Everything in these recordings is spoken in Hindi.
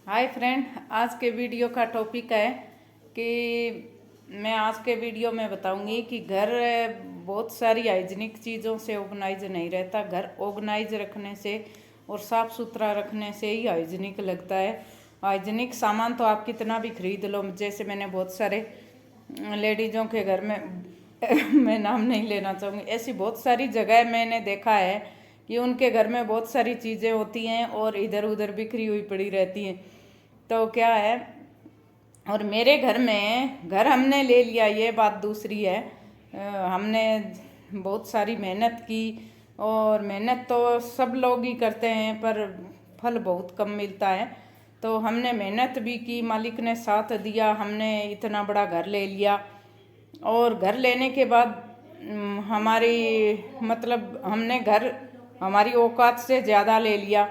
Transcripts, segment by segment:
हाय फ्रेंड, आज के वीडियो का टॉपिक है कि मैं आज के वीडियो में बताऊंगी कि घर बहुत सारी हाइजीनिक चीज़ों से ऑर्गेनाइज नहीं रहता। घर ऑर्गेनाइज रखने से और साफ़ सुथरा रखने से ही हाइजीनिक लगता है। हाइजीनिक सामान तो आप कितना भी खरीद लो, जैसे मैंने बहुत सारे लेडीज़ों के घर में मैं नाम नहीं लेना चाहूँगी, ऐसी बहुत सारी जगह मैंने देखा है कि उनके घर में बहुत सारी चीज़ें होती हैं और इधर उधर बिखरी हुई पड़ी रहती हैं। तो क्या है, और मेरे घर में घर हमने ले लिया, ये बात दूसरी है। हमने बहुत सारी मेहनत की और मेहनत तो सब लोग ही करते हैं पर फल बहुत कम मिलता है। तो हमने मेहनत भी की, मालिक ने साथ दिया, हमने इतना बड़ा घर ले लिया। और घर लेने के बाद हमारी मतलब हमने घर हमारी औकात से ज़्यादा ले लिया।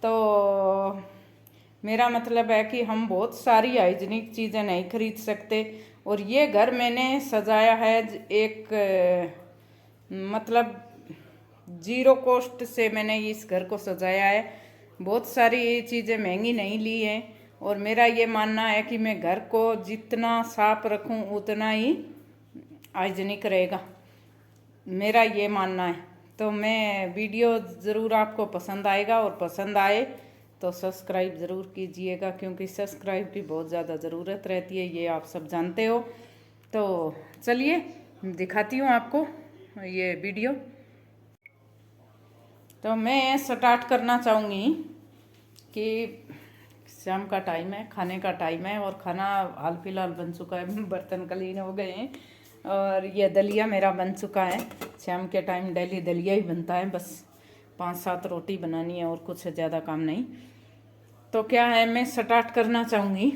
तो मेरा मतलब है कि हम बहुत सारी हाइजीनिक चीज़ें नहीं खरीद सकते। और ये घर मैंने सजाया है एक मतलब जीरो कॉस्ट से मैंने इस घर को सजाया है। बहुत सारी चीज़ें महंगी नहीं ली हैं और मेरा ये मानना है कि मैं घर को जितना साफ रखूं उतना ही हाइजीनिक रहेगा, मेरा ये मानना है। तो मैं वीडियो ज़रूर आपको पसंद आएगा और पसंद आए तो सब्सक्राइब ज़रूर कीजिएगा, क्योंकि सब्सक्राइब की बहुत ज़्यादा ज़रूरत रहती है, ये आप सब जानते हो। तो चलिए दिखाती हूँ आपको ये वीडियो। तो मैं स्टार्ट करना चाहूँगी कि शाम का टाइम है, खाने का टाइम है और खाना हाल फिलहाल बन चुका है, बर्तन क्लीन हो गए हैं और ये दलिया मेरा बन चुका है। शाम के टाइम डेली दलिया ही बनता है, बस 5-7 रोटी बनानी है और कुछ ज़्यादा काम नहीं। तो क्या है, मैं स्टार्ट करना चाहूँगी।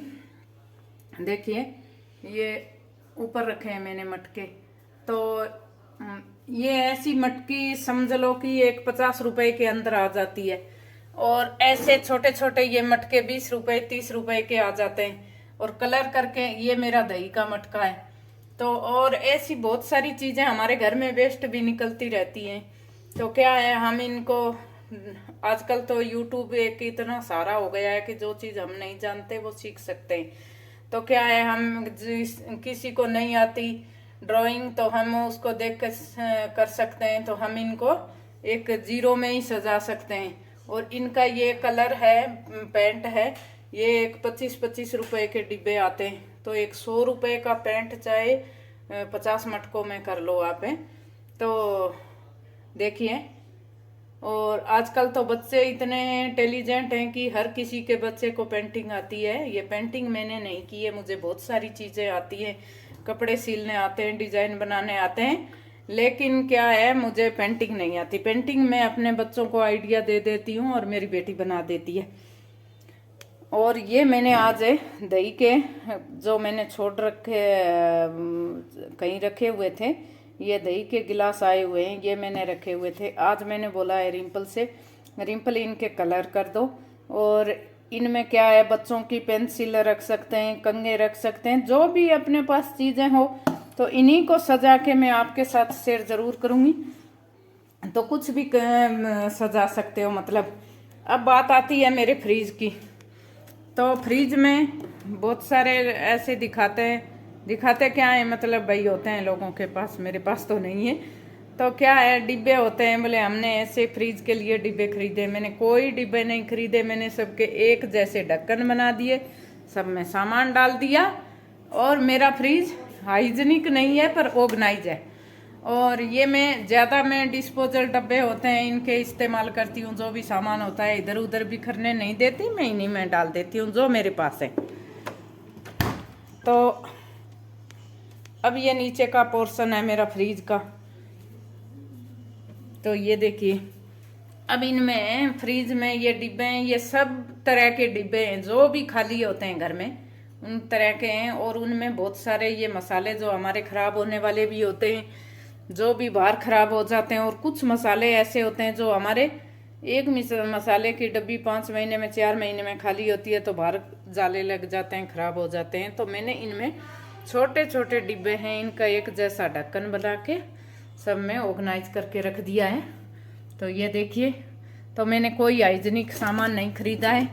देखिए, ये ऊपर रखे हैं मैंने मटके। तो ये ऐसी मटकी समझ लो कि एक 50 रुपए के अंदर आ जाती है और ऐसे छोटे छोटे ये मटके 20 रुपए 30 रुपए के आ जाते हैं। और कलर करके ये मेरा दही का मटका है। तो और ऐसी बहुत सारी चीज़ें हमारे घर में वेस्ट भी निकलती रहती हैं। तो क्या है, हम इनको आजकल तो यूट्यूब एक इतना सारा हो गया है कि जो चीज़ हम नहीं जानते वो सीख सकते हैं। तो क्या है, हम किसी को नहीं आती ड्राइंग तो हम उसको देख कर सकते हैं, तो हम इनको एक जीरो में ही सजा सकते हैं। और इनका ये कलर है, पेंट है, ये एक 25-25 रुपए के डिब्बे आते हैं। तो एक 100 रुपए का पेंट चाहे 50 मटकों में कर लो आप है। तो देखिए, और आजकल तो बच्चे इतने इंटेलिजेंट हैं कि हर किसी के बच्चे को पेंटिंग आती है। ये पेंटिंग मैंने नहीं की है, मुझे बहुत सारी चीज़ें आती हैं, कपड़े सिलने आते हैं, डिजाइन बनाने आते हैं, लेकिन क्या है, मुझे पेंटिंग नहीं आती। पेंटिंग मैं अपने बच्चों को आइडिया दे देती हूँ और मेरी बेटी बना देती है। और ये मैंने आज दही के जो मैंने छोड़ रखे कहीं रखे हुए थे, ये दही के गिलास आए हुए हैं, ये मैंने रखे हुए थे। आज मैंने बोला है रिंपल से, रिंपल इनके कलर कर दो। और इनमें क्या है, बच्चों की पेंसिल रख सकते हैं, कंघे रख सकते हैं, जो भी अपने पास चीज़ें हो। तो इन्हीं को सजा के मैं आपके साथ शेयर ज़रूर करूँगी। तो कुछ भी सजा सकते हो मतलब। अब बात आती है मेरे फ्रिज की। तो फ्रिज में बहुत सारे ऐसे दिखाते क्या है, मतलब भाई होते हैं लोगों के पास, मेरे पास तो नहीं है। तो क्या है, डिब्बे होते हैं, बोले हमने ऐसे फ्रिज के लिए डिब्बे खरीदे। मैंने कोई डिब्बे नहीं खरीदे, मैंने सबके एक जैसे ढक्कन बना दिए, सब में सामान डाल दिया। और मेरा फ्रिज हाइजीनिक नहीं है पर ऑर्गेनाइज है। और ये मैं डिस्पोजल डब्बे होते हैं इनके इस्तेमाल करती हूँ। जो भी सामान होता है इधर उधर बिखरने नहीं देती, मैं इन्हीं में डाल देती हूँ जो मेरे पास है। तो अब ये नीचे का पोर्शन है मेरा फ्रिज का। तो ये देखिए, अब इनमें फ्रिज में ये डिब्बे हैं, ये सब तरह के डिब्बे हैं जो भी खाली होते हैं घर में, उन तरह के हैं। और उनमें बहुत सारे ये मसाले जो हमारे खराब होने वाले भी होते हैं, जो भी बाहर खराब हो जाते हैं। और कुछ मसाले ऐसे होते हैं जो हमारे एक मसाले की डब्बी 5 महीने में 4 महीने में खाली होती है तो बाहर जाले लग जाते हैं, खराब हो जाते हैं। तो मैंने इनमें छोटे छोटे डिब्बे हैं, इनका एक जैसा ढक्कन बना के सब में ऑर्गेनाइज करके रख दिया है। तो ये देखिए, तो मैंने कोई हाइजीनिक सामान नहीं खरीदा है।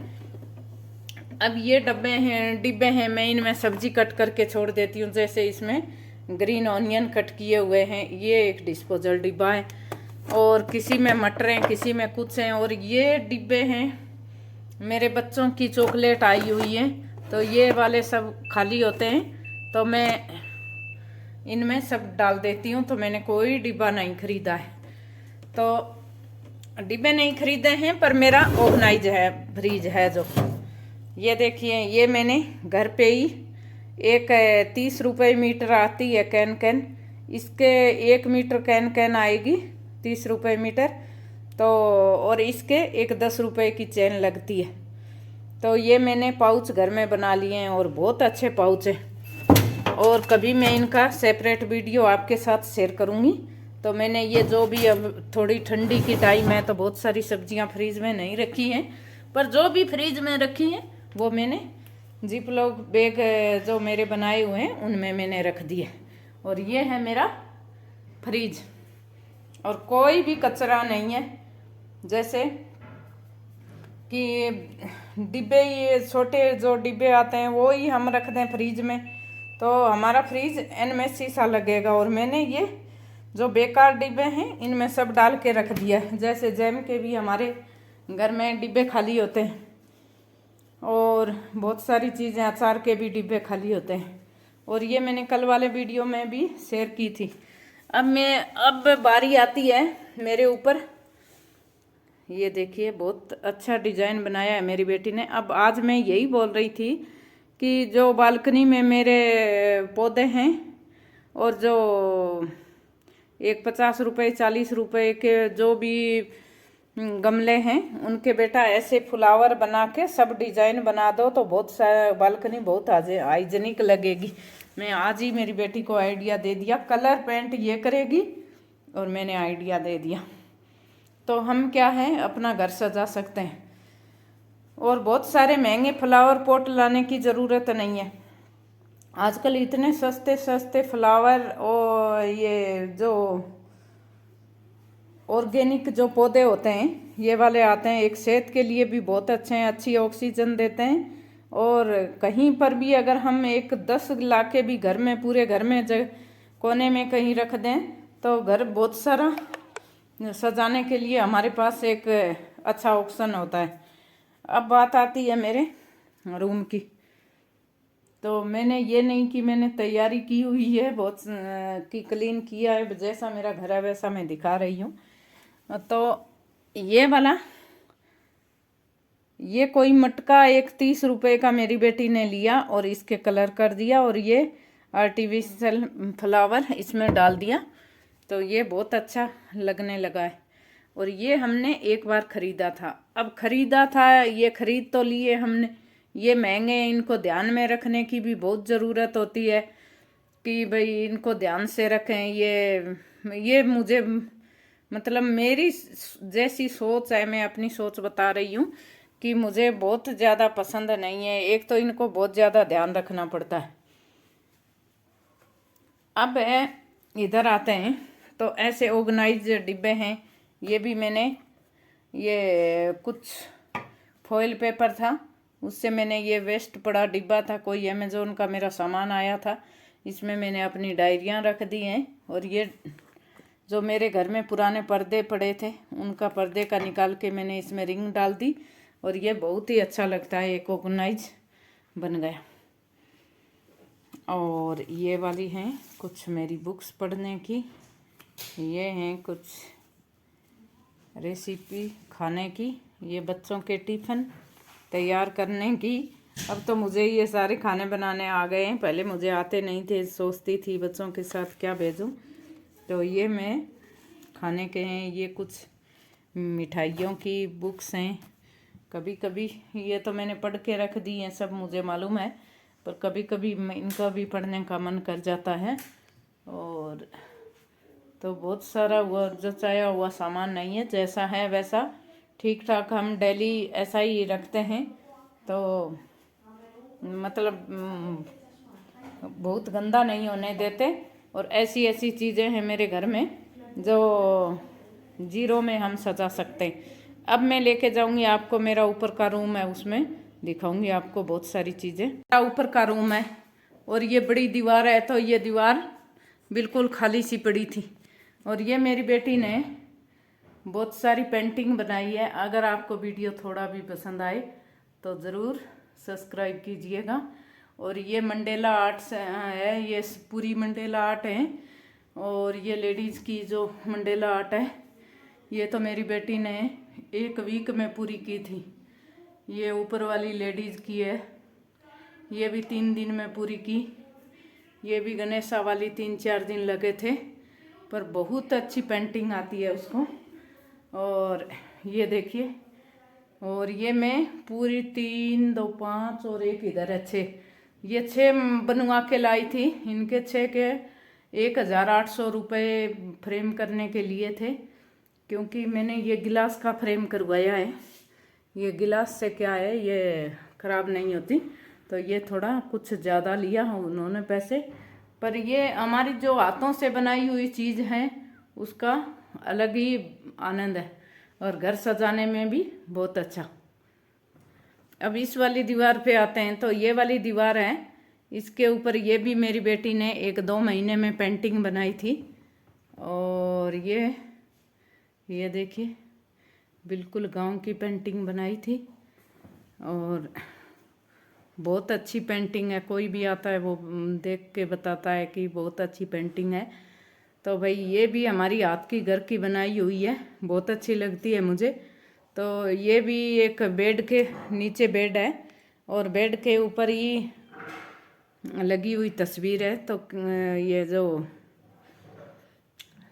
अब ये डिब्बे हैं, मैं इनमें सब्जी कट करके छोड़ देती हूँ। जैसे इसमें ग्रीन ऑनियन कट किए हुए हैं, ये एक डिस्पोजल डिब्बा है, और किसी में मटर हैं, किसी में कुछ हैं। और ये डिब्बे हैं मेरे बच्चों की चॉकलेट आई हुई है, तो ये वाले सब खाली होते हैं तो मैं इनमें सब डाल देती हूँ। तो मैंने कोई डिब्बा नहीं खरीदा है, तो डिब्बे नहीं खरीदे हैं, पर मेरा ऑर्गेनाइज है फ्रिज है। जो ये देखिए, ये मैंने घर पे ही एक 30 रुपये मीटर आती है कैन, इसके 1 मीटर कैन आएगी 30 रुपये मीटर। तो और इसके एक 10 रुपये की चेन लगती है। तो ये मैंने पाउच घर में बना लिए हैं, और बहुत अच्छे पाउच हैं। और कभी मैं इनका सेपरेट वीडियो आपके साथ शेयर करूँगी। तो मैंने ये जो भी, अब थोड़ी ठंडी की टाइम है तो बहुत सारी सब्जियां फ्रीज में नहीं रखी हैं, पर जो भी फ्रीज में रखी हैं वो मैंने जिपलॉक बैग जो मेरे बनाए हुए हैं उनमें मैंने रख दिए। और ये है मेरा फ्रीज, और कोई भी कचरा नहीं है। जैसे कि डिब्बे, ये छोटे जो डिब्बे आते हैं वो ही हम रख दें फ्रीज में, तो हमारा फ्रीज इनमें शीशा लगेगा। और मैंने ये जो बेकार डिब्बे हैं इनमें सब डाल के रख दिया है। जैसे जैम के भी हमारे घर में डिब्बे खाली होते हैं, और बहुत सारी चीज़ें, अचार के भी डिब्बे खाली होते हैं। और ये मैंने कल वाले वीडियो में भी शेयर की थी। अब बारी आती है मेरे ऊपर। ये देखिए, बहुत अच्छा डिजाइन बनाया है मेरी बेटी ने। अब आज मैं यही बोल रही थी कि जो बालकनी में मेरे पौधे हैं, और जो एक 50 रुपये 40 रुपये के जो भी गमले हैं, उनके बेटा ऐसे फ्लावर बना के सब डिजाइन बना दो तो बहुत सारा बालकनी बहुत हाइजीनिक लगेगी। मैं आज ही मेरी बेटी को आइडिया दे दिया, कलर पेंट ये करेगी, और मैंने आइडिया दे दिया। तो हम क्या है, अपना घर सजा सकते हैं। और बहुत सारे महंगे फ्लावर पॉट लाने की ज़रूरत नहीं है। आजकल इतने सस्ते सस्ते फ्लावर, और ये जो ऑर्गेनिक जो पौधे होते हैं ये वाले आते हैं, एक सेहत के लिए भी बहुत अच्छे हैं, अच्छी ऑक्सीजन देते हैं। और कहीं पर भी अगर हम एक 10 लाके भी घर में, पूरे घर में कोने में कहीं रख दें तो घर बहुत सारा सजाने के लिए हमारे पास एक अच्छा ऑप्शन होता है। अब बात आती है मेरे रूम की। तो मैंने ये नहीं कि मैंने तैयारी की हुई है बहुत कि क्लीन किया है, जैसा मेरा घर है वैसा मैं दिखा रही हूँ। तो ये वाला, ये कोई मटका एक 30 रुपये का मेरी बेटी ने लिया और इसके कलर कर दिया, और ये आर्टिफिशियल फ्लावर इसमें डाल दिया, तो ये बहुत अच्छा लगने लगा है। और ये हमने एक बार ख़रीदा था। अब ख़रीदा था, ये ख़रीद तो लिए हमने, ये महंगे हैं, इनको ध्यान में रखने की भी बहुत ज़रूरत होती है कि भाई इनको ध्यान से रखें। ये मुझे, मतलब मेरी जैसी सोच है, मैं अपनी सोच बता रही हूँ कि मुझे बहुत ज़्यादा पसंद नहीं है। एक तो इनको बहुत ज़्यादा ध्यान रखना पड़ता है। अब इधर आते हैं, तो ऐसे ऑर्गेनाइज डिब्बे हैं। ये भी मैंने, ये कुछ फॉइल पेपर था, उससे मैंने, ये वेस्ट पड़ा डिब्बा था, कोई अमेज़ोन का मेरा सामान आया था, इसमें मैंने अपनी डायरियाँ रख दी हैं। और ये जो मेरे घर में पुराने पर्दे पड़े थे, उनका पर्दे का निकाल के मैंने इसमें रिंग डाल दी, और ये बहुत ही अच्छा लगता है, एक ऑर्गेनाइज बन गया। और ये वाली हैं कुछ मेरी बुक्स पढ़ने की, ये हैं कुछ रेसिपी खाने की, ये बच्चों के टिफ़िन तैयार करने की। अब तो मुझे ये सारे खाने बनाने आ गए हैं, पहले मुझे आते नहीं थे, सोचती थी बच्चों के साथ क्या भेजूं। तो ये मैं खाने के हैं, ये कुछ मिठाइयों की बुक्स हैं। कभी कभी ये तो मैंने पढ़ के रख दी हैं, सब मुझे मालूम है, पर कभी कभी इनका भी पढ़ने का मन कर जाता है। और तो बहुत सारा वो जचाया हुआ सामान नहीं है, जैसा है वैसा ठीक ठाक हम डेली ऐसा ही रखते हैं। तो मतलब बहुत गंदा नहीं होने देते। और ऐसी ऐसी चीज़ें हैं मेरे घर में जो जीरो में हम सजा सकते हैं। अब मैं लेके जाऊंगी आपको, मेरा ऊपर का रूम है उसमें, दिखाऊंगी आपको बहुत सारी चीज़ें। ऊपर का रूम है और ये बड़ी दीवार है, तो ये दीवार बिल्कुल खाली सी पड़ी थी। और ये मेरी बेटी ने बहुत सारी पेंटिंग बनाई है। अगर आपको वीडियो थोड़ा भी पसंद आए तो ज़रूर सब्सक्राइब कीजिएगा। और ये मंडेला आर्ट्स है, ये पूरी मंडेला आर्ट है। और ये लेडीज़ की जो मंडेला आर्ट है, ये तो मेरी बेटी ने 1 वीक में पूरी की थी। ये ऊपर वाली लेडीज़ की है, ये भी 3 दिन में पूरी की। ये भी गणेशा वाली 3-4 दिन लगे थे, पर बहुत अच्छी पेंटिंग आती है उसको। और ये देखिए, और ये मैं पूरी 3, 2, 5 और एक इधर है 6, ये 6 बनवा के लाई थी। इनके 6 के 1800 रुपये फ्रेम करने के लिए थे, क्योंकि मैंने ये गिलास का फ्रेम करवाया है। ये गिलास से क्या है, ये ख़राब नहीं होती, तो ये थोड़ा कुछ ज़्यादा लिया उन्होंने पैसे। पर ये हमारी जो हाथों से बनाई हुई चीज़ है उसका अलग ही आनंद है, और घर सजाने में भी बहुत अच्छा। अब इस वाली दीवार पे आते हैं, तो ये वाली दीवार है, इसके ऊपर ये भी मेरी बेटी ने 1-2 महीने में पेंटिंग बनाई थी। और ये देखिए, बिल्कुल गांव की पेंटिंग बनाई थी, और बहुत अच्छी पेंटिंग है। कोई भी आता है वो देख के बताता है कि बहुत अच्छी पेंटिंग है। तो भाई ये भी हमारी हाथ की घर की बनाई हुई है, बहुत अच्छी लगती है मुझे। तो ये भी एक बेड के नीचे बेड है, और बेड के ऊपर ही लगी हुई तस्वीर है। तो ये जो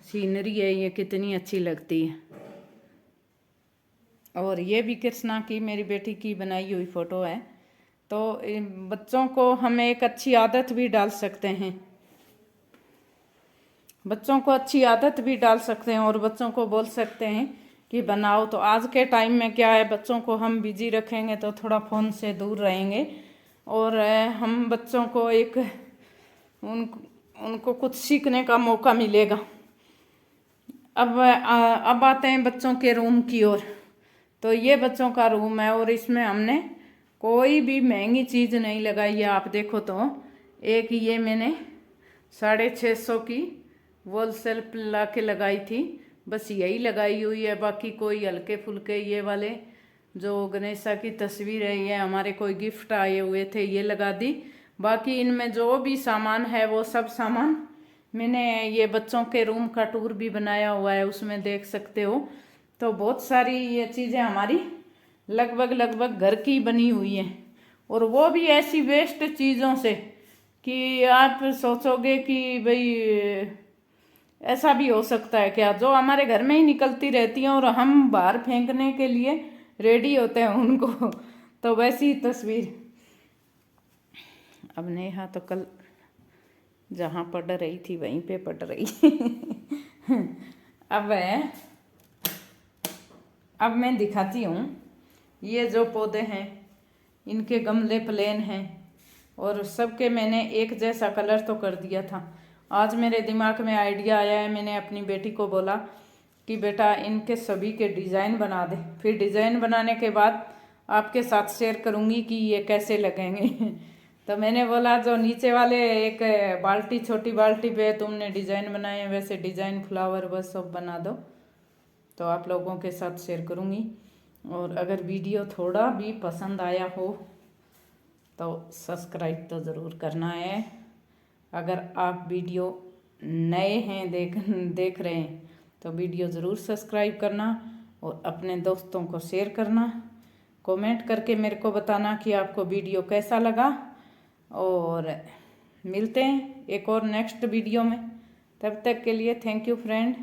सीनरी है ये कितनी अच्छी लगती है। और ये भी कृष्णा की, मेरी बेटी की बनाई हुई फ़ोटो है। तो बच्चों को हम एक अच्छी आदत भी डाल सकते हैं, बच्चों को अच्छी आदत भी डाल सकते हैं, और बच्चों को बोल सकते हैं कि बनाओ। तो आज के टाइम में क्या है, बच्चों को हम बिजी रखेंगे तो थोड़ा फ़ोन से दूर रहेंगे, और हम बच्चों को उनको कुछ सीखने का मौका मिलेगा। अब आते हैं बच्चों के रूम की ओर। तो ये बच्चों का रूम है, और इसमें हमने कोई भी महंगी चीज़ नहीं लगाई है। आप देखो तो एक ये मैंने 650 की वॉल सेल्फ ला के लगाई थी, बस यही लगाई हुई है। बाकी कोई हल्के फुल्के ये वाले जो गणेशा की तस्वीर है, ये हमारे कोई गिफ्ट आए हुए थे, ये लगा दी। बाकी इनमें जो भी सामान है वो सब सामान मैंने, ये बच्चों के रूम का टूर भी बनाया हुआ है, उसमें देख सकते हो। तो बहुत सारी ये चीज़ें हमारी लगभग घर की बनी हुई हैं, और वो भी ऐसी वेस्ट चीज़ों से कि आप सोचोगे कि भाई ऐसा भी हो सकता है क्या, जो हमारे घर में ही निकलती रहती हैं और हम बाहर फेंकने के लिए रेडी होते हैं उनको। तो वैसी तस्वीर। अब नेहा तो कल जहाँ पढ़ रही थी वहीं पे पढ़ रही। अब मैं दिखाती हूँ, ये जो पौधे हैं इनके गमले प्लेन हैं, और सबके मैंने एक जैसा कलर तो कर दिया था। आज मेरे दिमाग में आइडिया आया है, मैंने अपनी बेटी को बोला कि बेटा इनके सभी के डिज़ाइन बना दे, फिर डिज़ाइन बनाने के बाद आपके साथ शेयर करूँगी कि ये कैसे लगेंगे। तो मैंने बोला जो नीचे वाले एक बाल्टी, छोटी बाल्टी पे तुमने डिज़ाइन बनाए हैं, वैसे डिज़ाइन फ्लावर बस सब बना दो, तो आप लोगों के साथ शेयर करूँगी। और अगर वीडियो थोड़ा भी पसंद आया हो तो सब्सक्राइब तो ज़रूर करना है। अगर आप वीडियो नए हैं, देख रहे हैं, तो वीडियो ज़रूर सब्सक्राइब करना, और अपने दोस्तों को शेयर करना। कमेंट करके मेरे को बताना कि आपको वीडियो कैसा लगा, और मिलते हैं एक और नेक्स्ट वीडियो में। तब तक के लिए थैंक यू फ्रेंड।